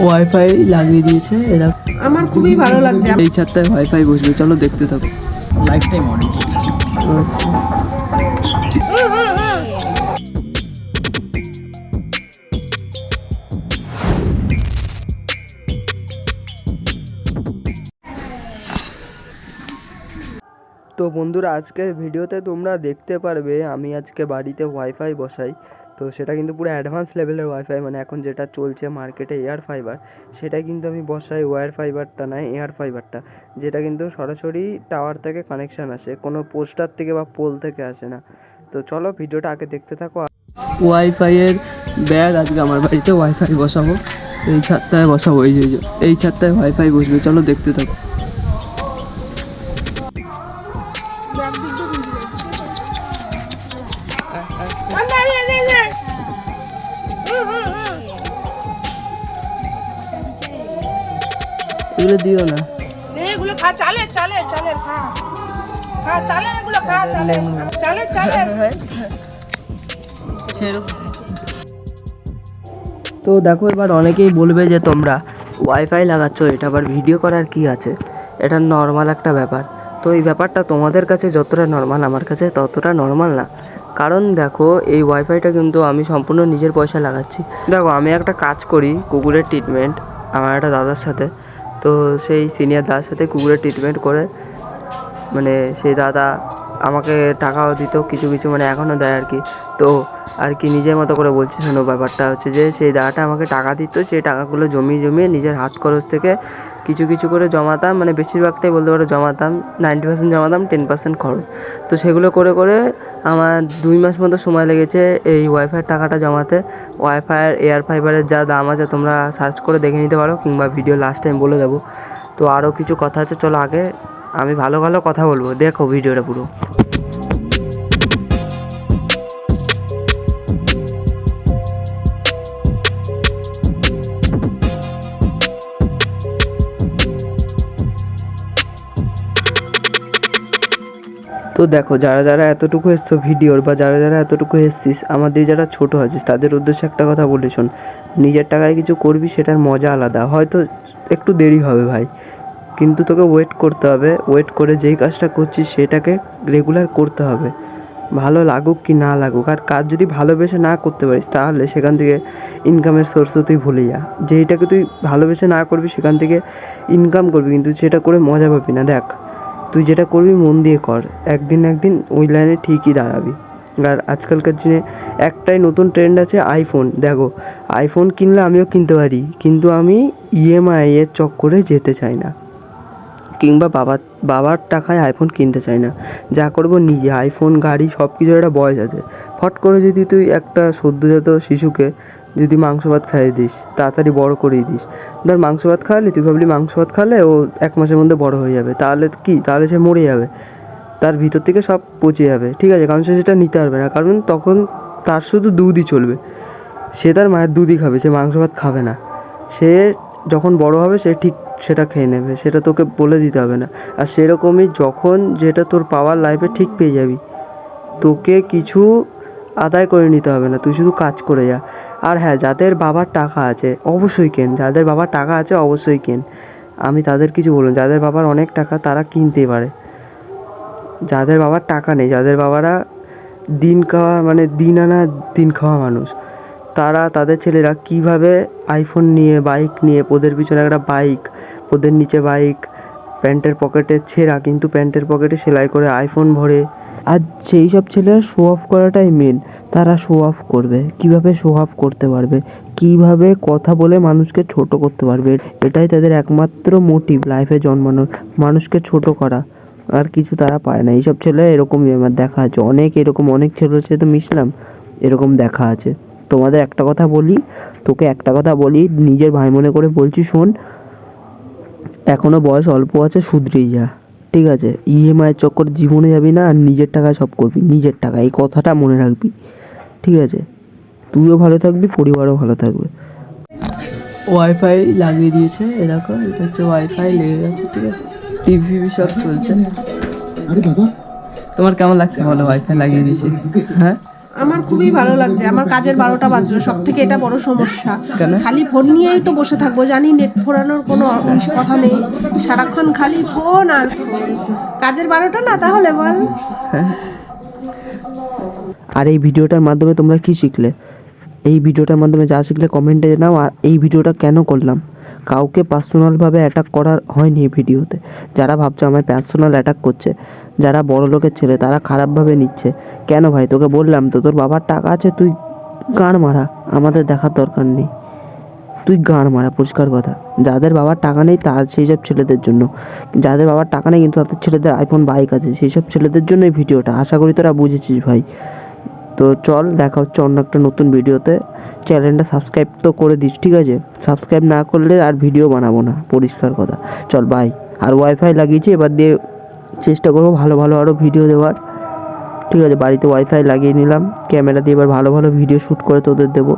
Wifi লাগিয়ে দিয়েছে এরা। আমার খুবই ভালো লাগছে। এই ছাদটায় ওয়াইফাই বসবে, চলো দেখতে থাকো। লাইফ টাইম অন করছি। আচ্ছা, তো বন্ধুরা আজকের ভিডিওতে তোমরা দেখতে পারবে আমি আজকে বাড়িতে ওয়াইফাই বসাই। তো সেটা কিন্তু পুরো অ্যাডভান্স লেভেলের ওয়াইফাই, মানে এখন যেটা চলছে মার্কেটে এয়ার ফাইবার, সেটা কিন্তু আমি বসাই। ওয়্যার ফাইবারটা নয়, এয়ার ফাইবারটা, যেটা কিন্তু সরাসরি টাওয়ার থেকে কানেকশান আসে, কোনো পোস্টার থেকে বা পোল থেকে আসে না। তো চলো ভিডিওটা আগে দেখতে থাকো। ওয়াইফাইয়ের ব্যাগ আজকে আমার বাড়িতে ওয়াইফাই বসাবো, এই ছাদটায় বসাবো। এই ছাদটায় ওয়াইফাই বসবে, চলো দেখতে থাকো। এগুলো দিও না, এগুলো খা, চালে চালে চালে খা, খা চালে, এগুলো খা, চালে চালে চালে। তো দেখো এবার অনেকেই বলবে যে তোমরা ওয়াইফাই লাগাচ্ছ, এটা আবার ভিডিও করার কি আছে, এটা নর্মাল একটা ব্যাপার। তো এই ব্যাপারটা তোমাদের কাছে যতটা নর্মাল আমার কাছে ততটা নর্মাল না। কারণ দেখো এই ওয়াইফাইটা কিন্তু আমি সম্পূর্ণ নিজের পয়সা লাগাচ্ছি। দেখো আমি একটা কাজ করি কুকুরের ট্রিটমেন্ট আমার একটা দাদার সাথে, তো সেই সিনিয়র দাদার সাথে কুকুরের ট্রিটমেন্ট করে, মানে সেই দাদা আমাকে টাকাও দিত কিছু কিছু, মানে এখনও দেয় আর কি। তো আর কি নিজের মতো করে বলছি শোনো, ব্যাপারটা হচ্ছে যে সেই দাদাটা আমাকে টাকা দিত, সেই টাকাগুলো জমিয়ে জমিয়ে নিজের হাত খরচ থেকে কিছু কিছু করে জমাতাম, মানে বেশিরভাগটাই বলতে পারো জমাতাম, 90% জমাতাম, 10% খরচ। তো সেগুলো করে করে আমার 2 মাস মতো সময় লেগেছে এই ওয়াইফাইয়ের টাকাটা জমাতে। ওয়াইফাইয়ের এয়ার ফাইবারের যা দাম আছে তোমরা সার্চ করে দেখে নিতে পারো, কিংবা ভিডিও লাস্ট টাইম বলে দেবো। তো আরও কিছু কথা আছে, চলো আগে আমি ভালো ভালো কথা বলবো, দেখো ভিডিওটা পুরো। তো দেখো যারা যারা এতটুকু এসছো ভিডিওর, বা যারা যারা এতটুকু এসছিস, আমাদের যারা ছোট আছিস তাদের উদ্দেশ্যে একটা কথা বলি শোন, নিজের টাকায় কিছু করবি সেটার মজা আলাদা। হয়তো একটু দেরি হবে ভাই, কিন্তু তোকে ওয়েট করতে হবে। ওয়েট করে যেই কাজটা করছিস সেটাকে রেগুলার করতে হবে, ভালো লাগুক কি না লাগুক। আর কাজ যদি ভালোবেসে না করতে পারিস তাহলে সেখান থেকে ইনকামের সোর্সও তুই ভুলে যা। যেইটাকে তুই ভালোবেসে না করবি সেখান থেকে ইনকাম করবি, কিন্তু সেটা করে মজা পাবি না। দেখ তুই যেটা করবি মন দিয়ে কর, একদিন না একদিন ওই লাইনে ঠিকই দাঁড়াবি। আর আজকালকার দিনে একটাই নতুন ট্রেন্ড আছে, আইফোন। দেখো আইফোন কিনলে আমিও কিনতে পারি, কিন্তু আমি ইএমআই এর চক্করে যেতে চাই না, কিংবা বাবার টাকায় আইফোন কিনতে চাই না। যা করবো নিজে, আইফোন, গাড়ি, সব কিছুর একটা বয়স আছে। ফট করে যদি তুই একটা সদ্যজাত শিশুকে যদি মাংস ভাত খাইয়ে দিস, তাড়াতাড়ি বড় করেই দিস, ধর মাংস ভাত খাওয়ালি, তুই ভাবলি মাংস ভাত খাওয়ালে ও 1 মাসের মধ্যে বড় হয়ে যাবে, তাহলে কি, তাহলে সে মরে যাবে, তার ভিতর থেকে সব পচে যাবে, ঠিক আছে? কারণ সে সেটা নিতে পারবে না, কারণ তখন তার শুধু দুধই চলবে, সে তার মায়ের দুধই খাবে, সে মাংস ভাত খাবে না। সে যখন বড় হবে সে ঠিক সেটা খেয়ে নেবে, সেটা তোকে বলে দিতে হবে না। আর সেরকমই যখন যেটা তোর পাওয়ার লাইফে ঠিক পেয়ে যাবি, তোকে কিছু আদায় করে নিতে হবে না, তুই শুধু কাজ করে যা। আর হ্যাঁ, যাদের বাবার টাকা আছে অবশ্যই কেন, যাদের বাবার টাকা আছে অবশ্যই কেন, আমি তাদের কিছু বলুন। যাদের বাবার অনেক টাকা তারা কিনতেই পারে, যাদের বাবার টাকা নেই, যাদের বাবারা দিন খাওয়া, মানে দিন আনা দিন খাওয়া মানুষ, তারা তাদের ছেলেরা কিভাবে আইফোন নিয়ে, বাইক নিয়ে, পোদের পিছনে একটা বাইক, পোদের নিচে বাইক, প্যান্টের পকেটে ছেঁড়া কিন্তু প্যান্টের পকেটে সেলাই করে আইফোন ভরে। আর সেই সব ছেলেরা শো অফ করাটাই মেন। তারা শো অফ করবে, কিভাবে শো অফ করতে পারবে, কিভাবে কথা বলে মানুষকে ছোট করতে পারবে, এটাই তাদের একমাত্র মোটিভ লাইফে জন্মানোর, মানুষকে ছোট করা। আর কিছু তারা পায় না। এইসব ছেলে এরকমই আমার দেখা আছে, অনেক এরকম, অনেক ছেলের সাথে তো মিশলাম, এরকম দেখা আছে। তোমাদের একটা কথা বলি, তোকে একটা কথা বলি, নিজের ভাই মনে করে বলছি, শোন, এখনও বয়স অল্প আছে, শুধরেই যা, ঠিক আছে? ইএমআইয়ের চক্কর জীবনে যাবি না, আর নিজের টাকায় সব করবি, নিজের টাকা, এই কথাটা মনে রাখবি, ঠিক আছে? তুইও ভালো থাকবি, পরিবারও ভালো থাকবে। ওয়াইফাই লাগিয়ে দিয়েছে, এরকম এটা হচ্ছে ওয়াইফাই লেগে গেছে, ঠিক আছে? টিভি সব চলছে। তোমার কেমন লাগছে বলো ওয়াইফাই লাগিয়ে দিয়েছে? হ্যাঁ আমার খুবই ভালো লাগছে। আমার কাজের 12টা বাজলো, সব থেকে এটা বড় সমস্যা। কেন? খালি ফোন নিয়েই তো বসে থাকবো, জানি নেট ফোরানোর কোনো কথা নেই, সারাক্ষণ খালি ফোন আর ফোন। কাজের 12টা না তাহলে বল। আর এই ভিডিওটার মাধ্যমে তোমরা কি শিখলে? এই ভিডিওটার মাধ্যমে যা শিখলে কমেন্টে জানাও। আর এই ভিডিওটা কেন করলাম, কাউকে পার্সোনালভাবে অ্যাটাক করা হয়নি এই ভিডিওতে। যারা ভাবছো আমায় পার্সোনাল অ্যাটাক করছে, যারা বড় লোকের ছেলে তারা খারাপভাবে নিচ্ছে। কেন ভাই, তোকে বললাম তো তোর বাবার টাকা আছে, তুই গাঁড় মারা, আমাদের দেখার দরকার নেই। তুই গাঁড় মারা, পরিষ্কার কথা। যাদের বাবার টাকা নেই তার সেই সব ছেলেদের জন্য, যাদের বাবার টাকা নেই কিন্তু তাদের ছেলেদের আইফোন বাইক আছে, সেই সব ছেলেদের জন্য এই ভিডিওটা। আশা করি তোরা বুঝেছিস ভাই। তো চল, দেখা হচ্ছে অন্য একটা নতুন ভিডিওতে। চ্যানেলটা সাবস্ক্রাইব তো করে দিস, ঠিক আছে? সাবস্ক্রাইব না করলে আর ভিডিও বানাবো না, পরিষ্কার কথা। চল বাই। আর ওয়াইফাই লাগিয়েছি, এবার দিয়ে চেষ্টা করবো ভালো ভালো আরও ভিডিও দেওয়ার, ঠিক আছে? বাড়িতে ওয়াইফাই লাগিয়ে নিলাম, ক্যামেরা দিয়ে এবার ভালো ভালো ভিডিও শ্যুট করে তোদের দেবো।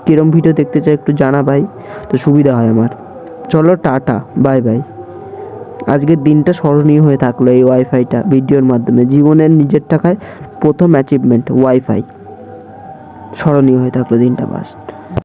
কীরকম ভিডিও দেখতে চাই একটু জানা ভাই, তো সুবিধা হয় আমার। চলো টাটা, বাই বাই। আজকের দিনটা স্মরণীয় হয়ে থাকলো এই ওয়াইফাইটা ভিডিওর মাধ্যমে। জীবনের নিজের টাকায় প্রথম অ্যাচিভমেন্ট ওয়াইফাই, স্মরণীয় হয়ে থাকলো দিনটা। বাস।